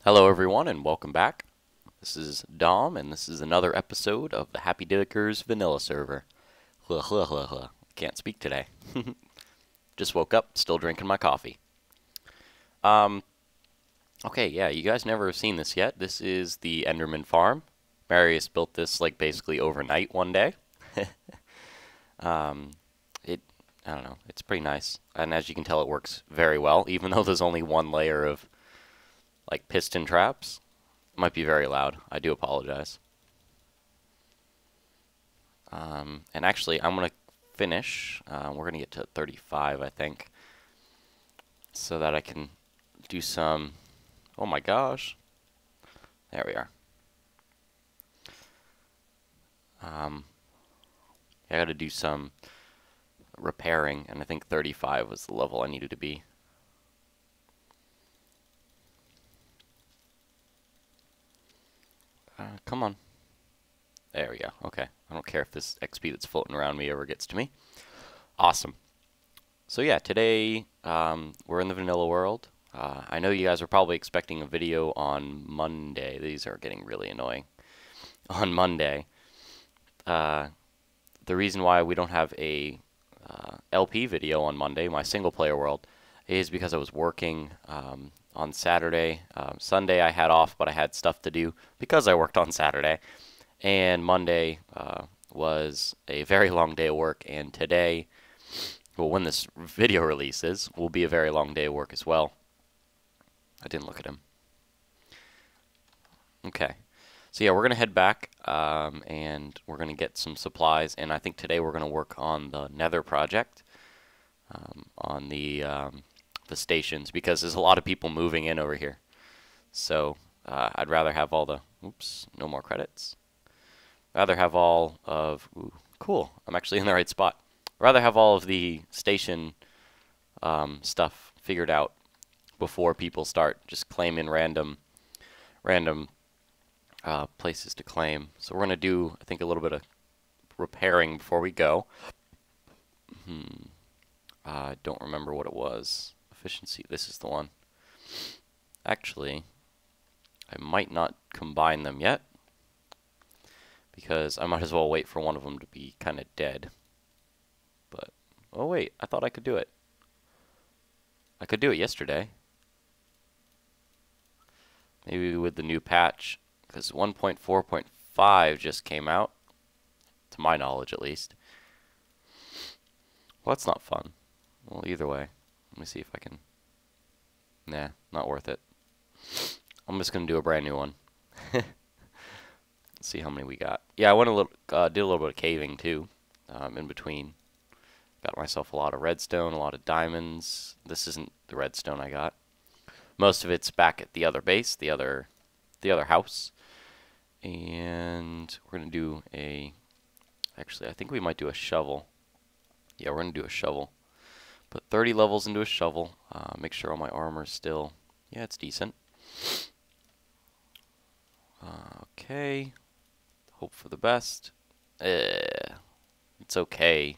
Hello everyone and welcome back. This is Dom and this is another episode of the HappyDiggers vanilla server. Can't speak today. Just woke up, still drinking my coffee. Um, okay, yeah, you guys never have seen this yet. This is the Enderman farm. Marius built this like basically overnight one day. um, it, I don't know, it's pretty nice. And as you can tell, it works very well, even though there's only one layer of like piston traps. Might be very loud. I do apologize. And actually, I'm going to finish. We're going to get to 35, I think, so that I can do some... Oh my gosh. There we are. I got to do some repairing, and I think 35 was the level I needed to be. Come on. There we go. Okay. I don't care if this XP that's floating around me ever gets to me. Awesome. So yeah, today we're in the vanilla world. I know you guys are probably expecting a video on Monday. These are getting really annoying. On Monday. The reason why we don't have a LP video on Monday, my single player world, is because I was working on Saturday. Sunday I had off, but I had stuff to do because I worked on Saturday. And Monday was a very long day of work, and today, well, when this video releases, will be a very long day of work as well. I didn't look at him. Okay. So yeah, we're going to head back, and we're going to get some supplies, and I think today we're going to work on the Nether project, on the stations, because there's a lot of people moving in over here. So I'd rather have all the... Oops, no more credits. Rather have all of... Ooh, cool, I'm actually in the right spot. Rather have all of the station stuff figured out before people start just claiming random places to claim. So we're going to do, I think, a little bit of repairing before we go. I don't remember what it was. Efficiency, this is the one. Actually, I might not combine them yet, because I might as well wait for one of them to be kind of dead. But, oh wait, I thought I could do it. I could do it yesterday. Maybe with the new patch, because 1.4.5 just came out, to my knowledge at least. Well, that's not fun. Well, either way, let me see if I can... Nah, not worth it. I'm just going to do a brand new one. Let's see how many we got. Yeah, I went a little, did a little bit of caving too, in between. Got myself a lot of redstone, a lot of diamonds. This isn't the redstone I got. Most of it's back at the other base, the other house. And we're going to do a... Actually, I think we might do a shovel. Yeah, we're going to do a shovel. Put 30 levels into a shovel. Make sure all my armor's still... Yeah, it's decent. Okay. Hope for the best. It's okay.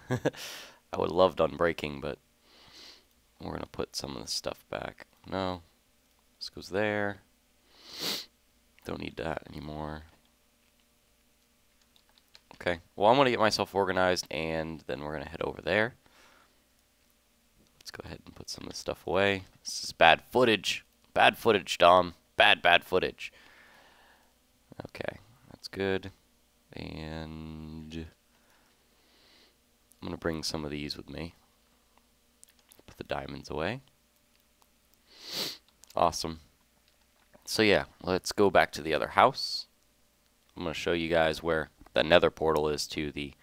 I would have loved unbreaking, but we're going to put some of this stuff back. No. This goes there. Don't need that anymore. Okay. Well, I'm going to get myself organized, and then we're going to head over there. Let's go ahead and put some of this stuff away. This is bad footage. Bad footage, Dom. Bad footage. Okay. That's good. And I'm going to bring some of these with me. Put the diamonds away. Awesome. So yeah, let's go back to the other house. I'm going to show you guys where the nether portal is to the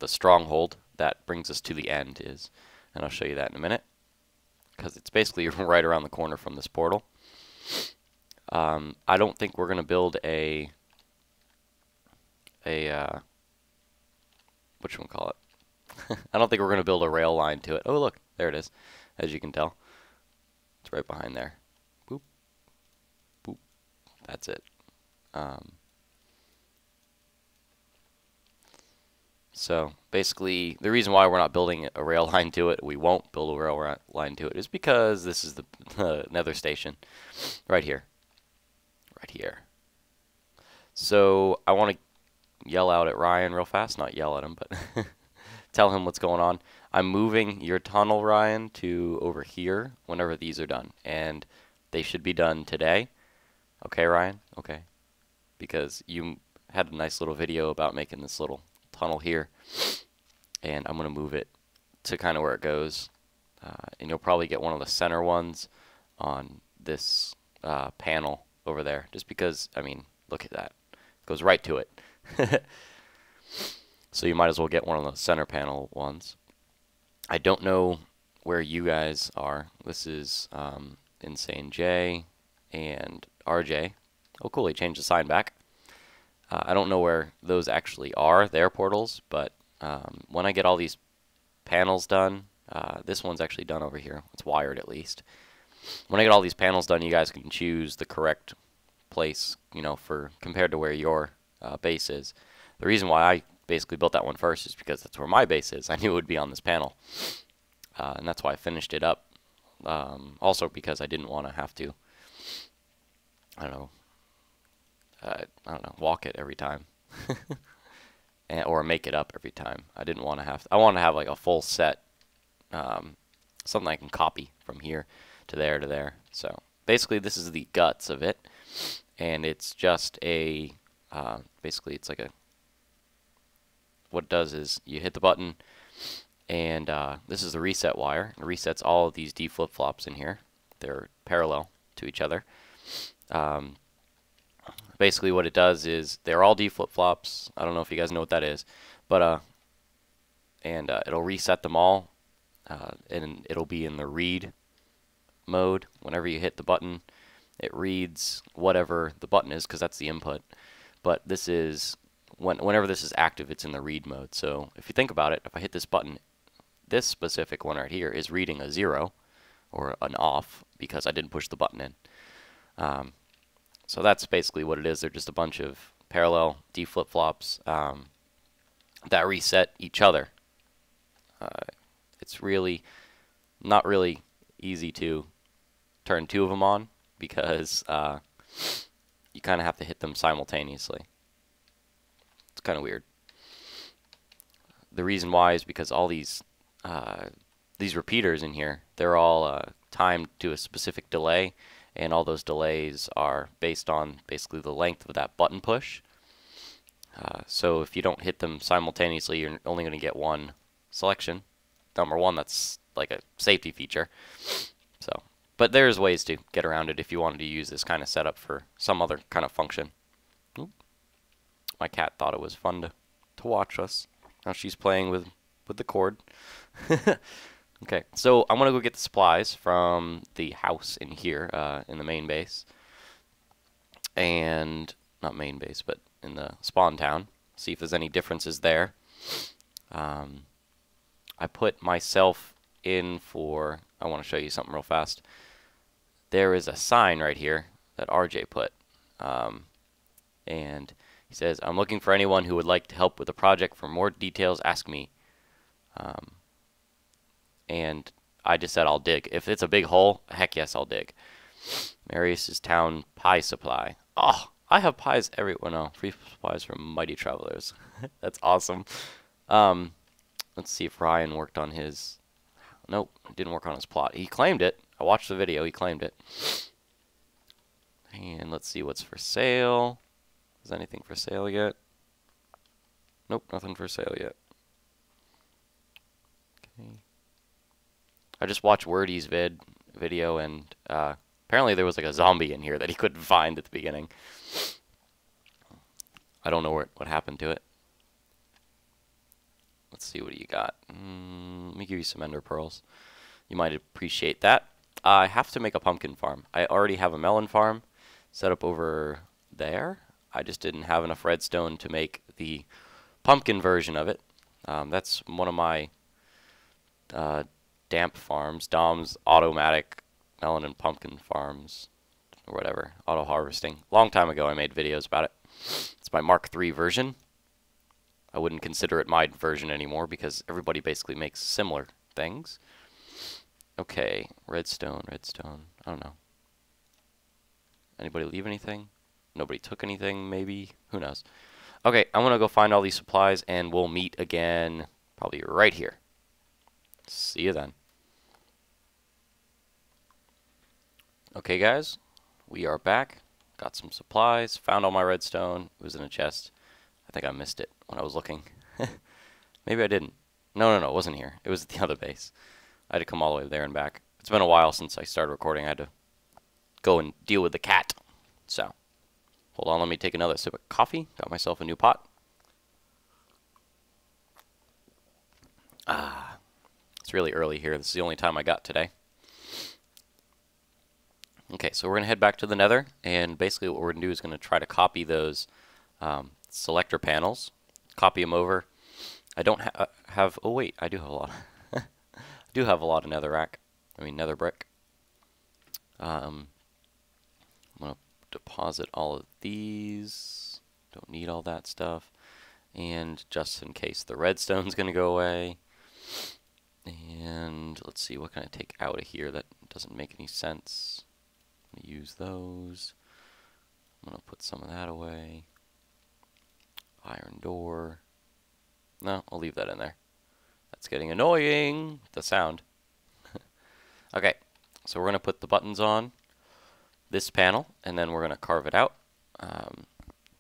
stronghold that brings us to the end is, and I'll show you that in a minute, because it's basically right around the corner from this portal. I don't think we're going to build a whatchamacallit. I don't think we're going to build a rail line to it. Oh, look, there it is, as you can tell. It's right behind there. Boop. Boop. That's it. So basically, the reason why we're not building a rail line to it, we won't build a rail line to it, is because this is the Nether Station right here. Right here. So I want to yell out at Ryan real fast. Not yell at him, but tell him what's going on. I'm moving your tunnel, Ryan, to over here whenever these are done. And they should be done today. Okay, Ryan? Okay. Because you had a nice little video about making this little tunnel here. And I'm going to move it to kind of where it goes. And you'll probably get one of the center ones on this panel over there. Just because, I mean, look at that. It goes right to it. So you might as well get one of the center panel ones. I don't know where you guys are. This is Insane J and RJ. Oh, cool. He changed the sign back. I don't know where those actually are, their portals, but when I get all these panels done, this one's actually done over here. It's wired at least. When I get all these panels done, you guys can choose the correct place, you know, for compared to where your base is. The reason why I basically built that one first is because that's where my base is. I knew it would be on this panel, and that's why I finished it up. Also because I didn't want to have to, I don't know, walk it every time, or make it up every time. I didn't want to have. I wanted to have like a full set, something I can copy from here to there to there. So basically, this is the guts of it, and it's just a basically it's like a. What it does is you hit the button, and this is the reset wire. It resets all of these D flip-flops in here. They're parallel to each other. Basically what it does is they're all D flip-flops. I don't know if you guys know what that is, but it'll reset them all, and it'll be in the read mode. Whenever you hit the button, it reads whatever the button is because that's the input. But this is whenever this is active, it's in the read mode. So if you think about it, if I hit this button, this specific one right here is reading a 0 or an off because I didn't push the button in. So that's basically what it is. They're just a bunch of parallel D flip-flops that reset each other. It's really not really easy to turn two of them on because you kind of have to hit them simultaneously. It's kind of weird. The reason why is because all these repeaters in here, they're all timed to a specific delay, and all those delays are based on basically the length of that button push. So if you don't hit them simultaneously, you're only going to get one selection. Number one, that's like a safety feature. So, but there's ways to get around it if you wanted to use this kind of setup for some other kind of function. Oop. My cat thought it was fun to watch us. Now she's playing with the cord. Okay, so I'm going to go get the supplies from the house in here, in the main base. And, not main base, but in the spawn town. See if there's any differences there. I put myself in for, I want to show you something real fast. There is a sign right here that RJ put. And he says, I'm looking for anyone who would like to help with the project. For more details, ask me. And I just said I'll dig. If it's a big hole, heck yes, I'll dig. Marius's Town Pie Supply. Oh, I have pies everywhere. No, free supplies from Mighty Travelers. That's awesome. Let's see if Ryan worked on his. Nope, didn't work on his plot. He claimed it. I watched the video. He claimed it. And let's see what's for sale. Is anything for sale yet? Nope, nothing for sale yet. Okay. I just watched Wordy's video, and apparently there was like a zombie in here that he couldn't find at the beginning. I don't know what happened to it. Let's see what you got. Let me give you some ender pearls. You might appreciate that. I have to make a pumpkin farm. I already have a melon farm set up over there. I just didn't have enough redstone to make the pumpkin version of it. That's one of my damp farms, Dom's automatic melon and pumpkin farms, or whatever, auto harvesting. Long time ago I made videos about it. It's my Mark III version. I wouldn't consider it my version anymore because everybody basically makes similar things. Okay, redstone, redstone. I don't know. Anybody leave anything? Nobody took anything, maybe? Who knows? Okay, I'm gonna go find all these supplies and we'll meet again probably right here. See you then. Okay, guys, we are back. Got some supplies, found all my redstone. It was in a chest. I think I missed it when I was looking. Maybe I didn't. No, it wasn't here. It was at the other base. I had to come all the way there and back. It's been a while since I started recording. I had to go and deal with the cat. So, hold on, let me take another sip of coffee. Got myself a new pot. It's really early here. This is the only time I got today. Okay, so we're going to head back to the Nether, and basically what we're going to do is going to try to copy those selector panels, copy them over. I don't have, oh wait, I do have a lot. I do have a lot of nether brick. I'm going to deposit all of these. Don't need all that stuff. And just in case the redstone's going to go away. And let's see, what can I take out of here that doesn't make any sense? I'm going to use those. I'm going to put some of that away. Iron door. No, I'll leave that in there. That's getting annoying, the sound. Okay, so we're going to put the buttons on this panel, and then we're going to carve it out.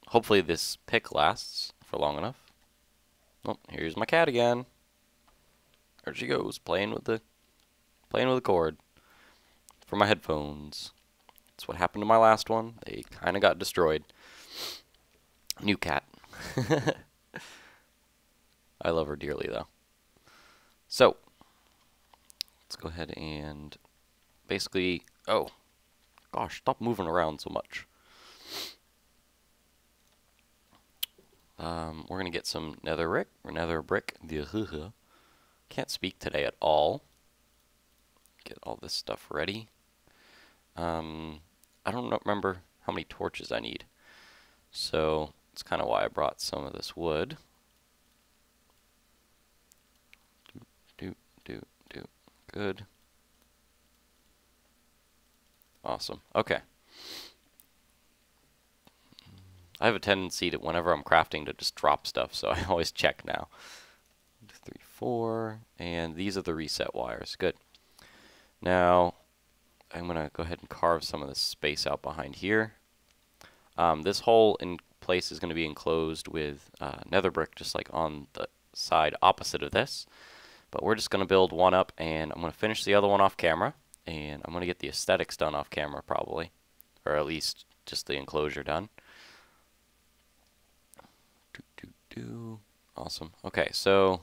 Hopefully this pick lasts for long enough. Oh, here's my cat again. There she goes, playing with the cord for my headphones. That's what happened to my last one. They kind of got destroyed. New cat. I love her dearly, though. So, let's go ahead and basically... Oh, gosh, stop moving around so much. We're going to get some nether brick. Can't speak today at all. Get all this stuff ready. I don't remember how many torches I need. So, that's kind of why I brought some of this wood. Good. Awesome. Okay. I have a tendency to, whenever I'm crafting, to just drop stuff, so I always check now. 2, 3, 4, and these are the reset wires. Good. Now, I'm going to go ahead and carve some of this space out behind here. This hole in place is going to be enclosed with nether brick, just like on the side opposite of this. But we're just going to build one up, and I'm going to finish the other one off camera, and I'm going to get the aesthetics done off camera probably, or at least just the enclosure done. Awesome. Okay, so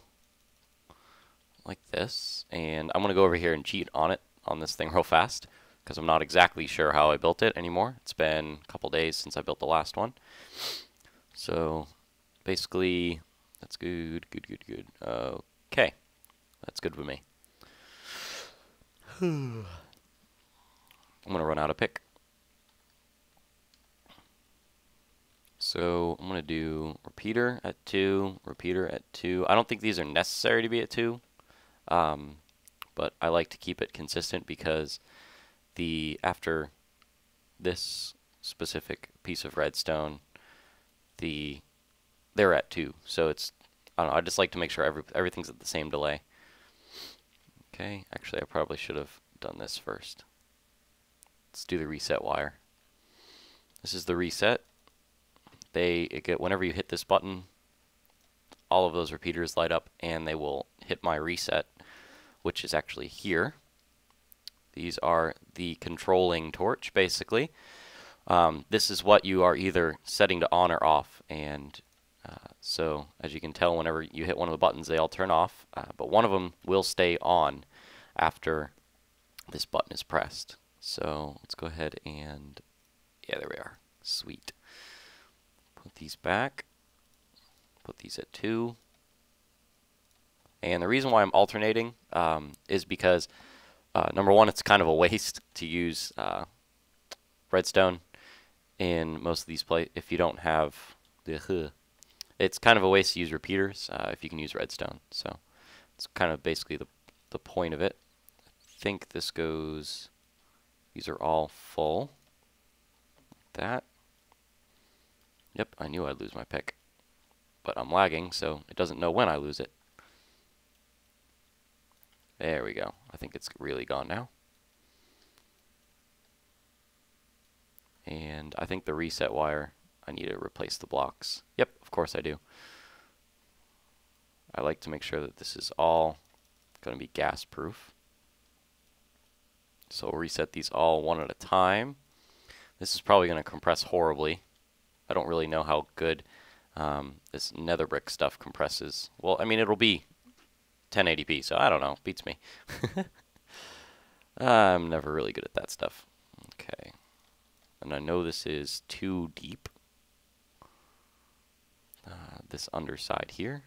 like this, and I'm going to go over here and cheat on this thing real fast, because I'm not exactly sure how I built it anymore. It's been a couple days since I built the last one. So basically, that's good. Okay. That's good with me. I'm going to run out of pick. So I'm going to do repeater at 2, repeater at 2. I don't think these are necessary to be at 2, but I like to keep it consistent because after this specific piece of redstone, they're at 2. So it's, I don't know, I just like to make sure everything's at the same delay. Okay, actually I probably should have done this first. Let's do the reset wire. This is the reset. Whenever you hit this button, all of those repeaters light up and they will hit my reset, which is actually here. These are the controlling torch, basically. This is what you are either setting to on or off, and so as you can tell, whenever you hit one of the buttons, they all turn off, but one of them will stay on after this button is pressed. So let's go ahead and, yeah, there we are. Sweet. Put these back. Put these at 2. And the reason why I'm alternating is because, number one, it's kind of a waste to use redstone in most of these places if you don't have It's kind of a waste to use repeaters if you can use redstone. So it's kind of basically the point of it. I think this goes, these are all full. Like that. Yep, I knew I'd lose my pick. But I'm lagging, so it doesn't know when I lose it. There we go. I think it's really gone now. And I think the reset wire, I need to replace the blocks. Yep, of course I do. I like to make sure that this is all going to be gas proof. So we'll reset these all one at a time. This is probably going to compress horribly. I don't really know how good this nether brick stuff compresses. Well, I mean, it'll be 1080p, so I don't know. Beats me. I'm never really good at that stuff. Okay. And I know this is too deep. This underside here.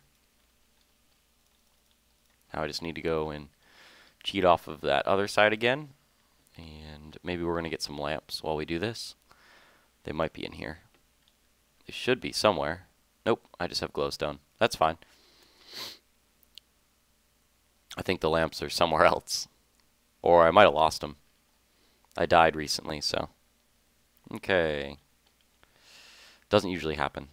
Now I just need to go and cheat off of that other side again. And maybe we're going to get some lamps while we do this. They might be in here. They should be somewhere. Nope, I just have glowstone. That's fine. I think the lamps are somewhere else. Or I might have lost them. I died recently, so. Okay. Doesn't usually happen.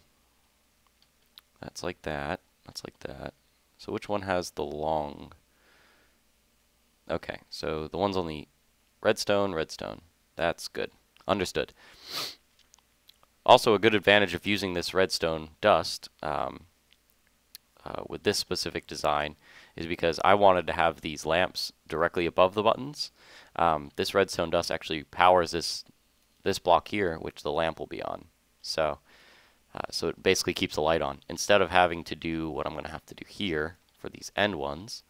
That's like that. That's like that. So which one has the long? Okay, so the one's on the redstone, redstone. That's good. Understood. Also, a good advantage of using this redstone dust with this specific design is because I wanted to have these lamps directly above the buttons. This redstone dust actually powers this block here, which the lamp will be on. So it basically keeps the light on. Instead of having to do what I'm going to have to do here for these end ones,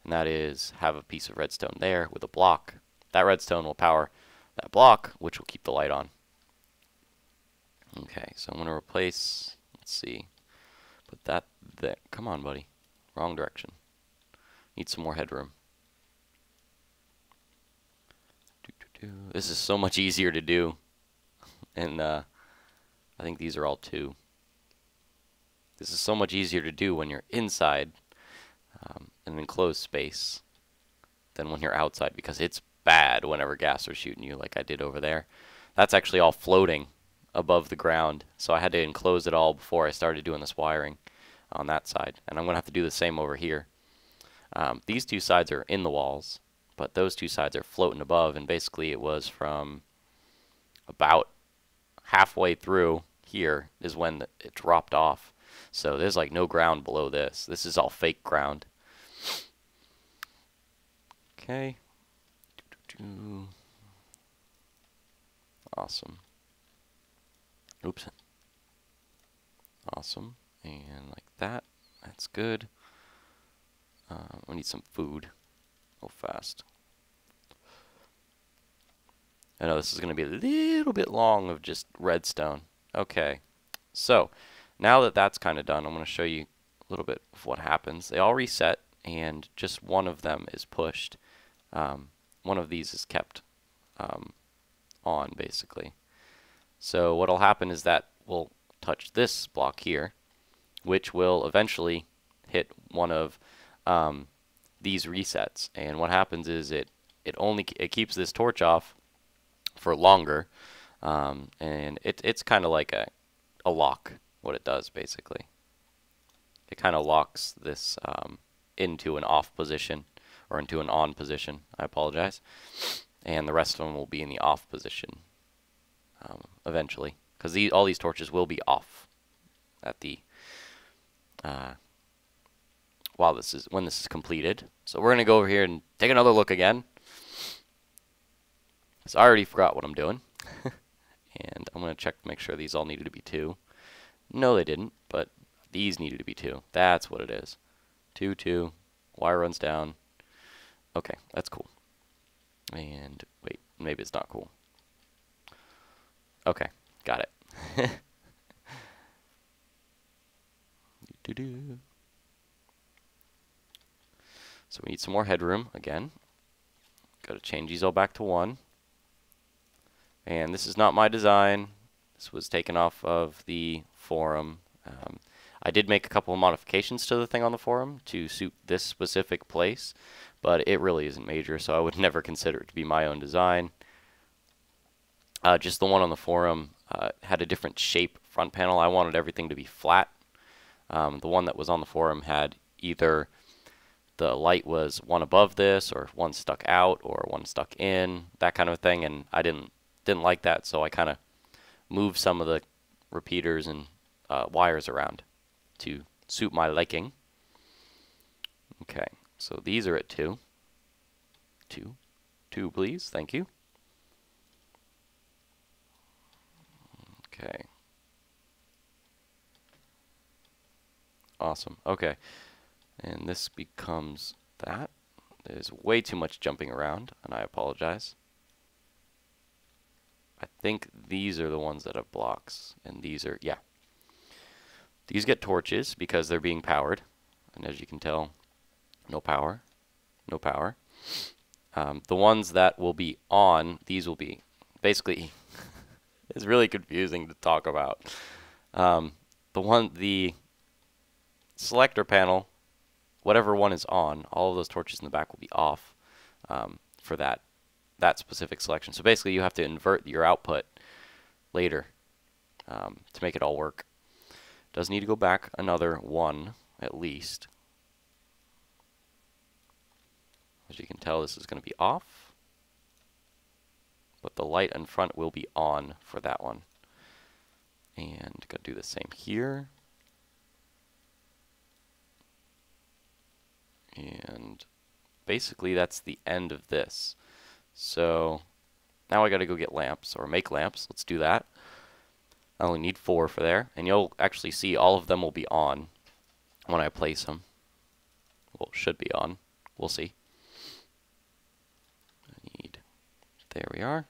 and that is have a piece of redstone there with a block. That redstone will power that block, which will keep the light on. Okay, so I'm going to replace, let's see, put that there. Come on, buddy. Wrong direction. Need some more headroom. This is so much easier to do. And I think these are all 2. This is so much easier to do when you're inside an enclosed space than when you're outside, because it's bad whenever gas are shooting you like I did over there. That's actually all floating above the ground, so I had to enclose it all before I started doing this wiring on that side. And I'm going to have to do the same over here. These 2 sides are in the walls, but those 2 sides are floating above, and basically it was from about halfway through here is when it dropped off. So there's like no ground below this. This is all fake ground. Okay. Awesome. Oops. Awesome. And like that. That's good. We need some food. Go fast. I know this is going to be a little bit long of just redstone. Okay. So, now that that's kind of done, I'm going to show you a little bit of what happens. They all reset, and just one of them is pushed. One of these is kept on, basically. So what will happen is that we'll touch this block here, which will eventually hit one of these resets. And what happens is it keeps this torch off for longer, and it's kind of like a lock. What it does, basically, it kind of locks this into an off position, or into an on position. I apologize. And the rest of them will be in the off position eventually, because all these torches will be off at the when this is completed. So we're gonna go over here and take another look again. So I already forgot what I'm doing, and I'm gonna check to make sure these all needed to be 2. No, they didn't, but these needed to be 2. That's what it is. 2, 2. Wire runs down. Okay, that's cool. And wait, maybe it's not cool. Okay, got it. So we need some more headroom again. Got to change these all back to 1. And this is not my design. This was taken off of the forum. I did make a couple of modifications to the thing on the forum to suit this specific place, but it really isn't major, so I would never consider it to be my own design. Just the one on the forum had a different shape front panel. I wanted everything to be flat. The one that was on the forum had either the light was one above this, or one stuck out, or one stuck in, that kind of thing, and I didn't like that, so I kind of moved some of the repeaters and wires around to suit my liking. Okay, so these are at 2. 2, please, thank you. Okay. Awesome. Okay. And this becomes that. There's way too much jumping around, and I apologize. I think these are the ones that have blocks, and these are, yeah. These get torches because they're being powered, and as you can tell, no power. No power. The ones that will be on, these will be, basically, it's really confusing to talk about. The selector panel, whatever one is on, all of those torches in the back will be off for that specific selection. So basically you have to invert your output later to make it all work. Does need to go back another 1 at least. As you can tell, this is going to be off, but the light in front will be on for that one. And gotta do the same here. And basically that's the end of this. So now I gotta go get lamps, or make lamps. Let's do that. I only need 4 for there, and you'll actually see all of them will be on when I place them. Well, should be on. We'll see. There we are.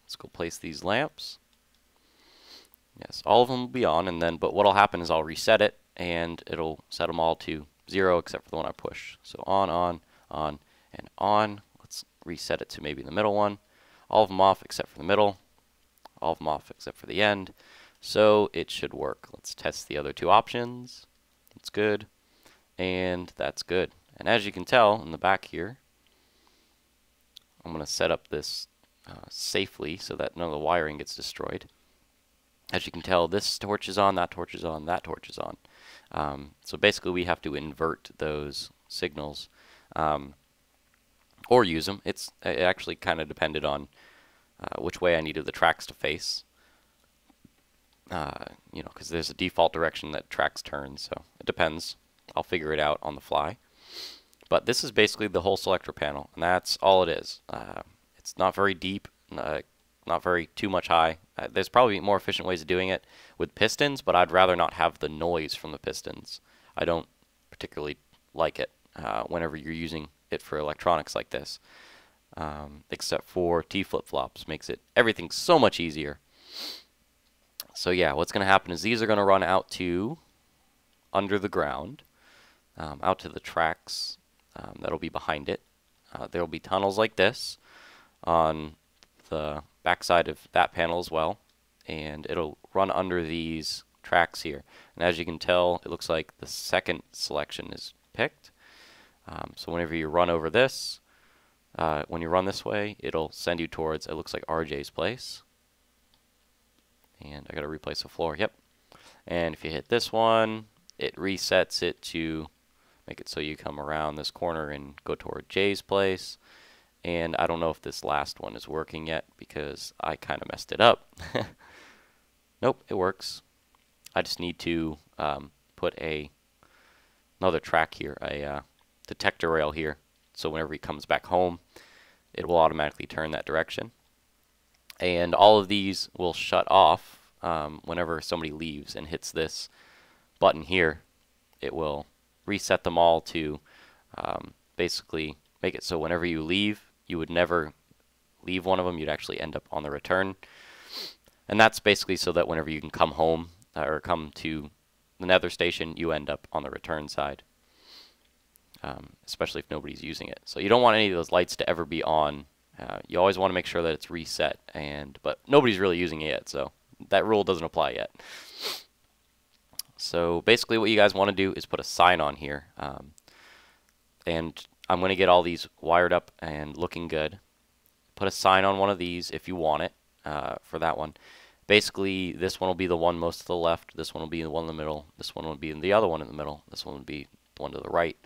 Let's go place these lamps. Yes, all of them will be on, and then, but what'll happen is I'll reset it, and it'll set them all to 0 except for the one I push. So on, and on. Let's reset it to maybe the middle one. All of them off except for the middle. All of them off except for the end. So it should work. Let's test the other 2 options. It's good. And that's good. And as you can tell in the back here, I'm going to set up this safely so that none of the wiring gets destroyed. As you can tell, this torch is on, that torch is on, that torch is on. So basically we have to invert those signals or use them. It actually kind of depended on which way I needed the tracks to face. You know, because there's a default direction that tracks turn, so it depends. I'll figure it out on the fly. But this is basically the whole selector panel, and that's all it is. It's not very deep, not very too much high. There's probably more efficient ways of doing it with pistons, but I'd rather not have the noise from the pistons. I don't particularly like it whenever you're using it for electronics like this. Except for T flip-flops. Makes everything so much easier. So yeah, what's going to happen is these are going to run out to under the ground. Out to the tracks that'll be behind it. There will be tunnels like this on the backside of that panel as well, and it'll run under these tracks here. And as you can tell, it looks like the second selection is picked. So whenever you run over this, when you run this way, it'll send you towards, it looks like RJ's place. And I gotta replace the floor, yep. And if you hit this one, it resets it to make it so you come around this corner and go toward Jay's place. And I don't know if this last one is working yet because I kind of messed it up. Nope, it works. I just need to put another track here, a detector rail here, so whenever he comes back home, it will automatically turn that direction. And all of these will shut off whenever somebody leaves and hits this button here. It will reset them all to basically make it so whenever you leave, you would never leave one of them. You'd actually end up on the return. And that's basically so that whenever you can come home or come to the Nether Station, you end up on the return side, especially if nobody's using it. So you don't want any of those lights to ever be on You always want to make sure that it's reset, but nobody's really using it yet, so that rule doesn't apply yet. So basically what you guys want to do is put a sign on here, and I'm going to get all these wired up and looking good. Put a sign on one of these if you want it for that one. Basically, this one will be the one most to the left, this one will be the one in the middle, this one will be the other one in the middle, this one will be the one to the right,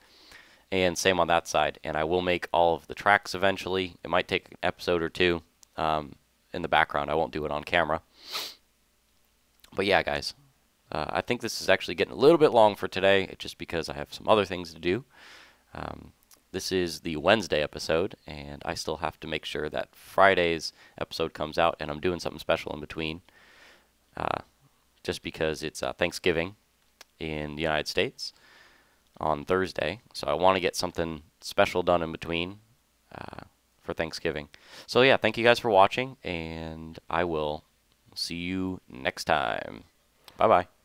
and same on that side. And I will make all of the tracks eventually. It might take an episode or two in the background. I won't do it on camera. But yeah, guys, I think this is actually getting a little bit long for today, just because I have some other things to do. This is the Wednesday episode, and I still have to make sure that Friday's episode comes out, and I'm doing something special in between, just because it's Thanksgiving in the United States on Thursday, so I want to get something special done in between for Thanksgiving. So yeah, thank you guys for watching, and I will see you next time. Bye-bye.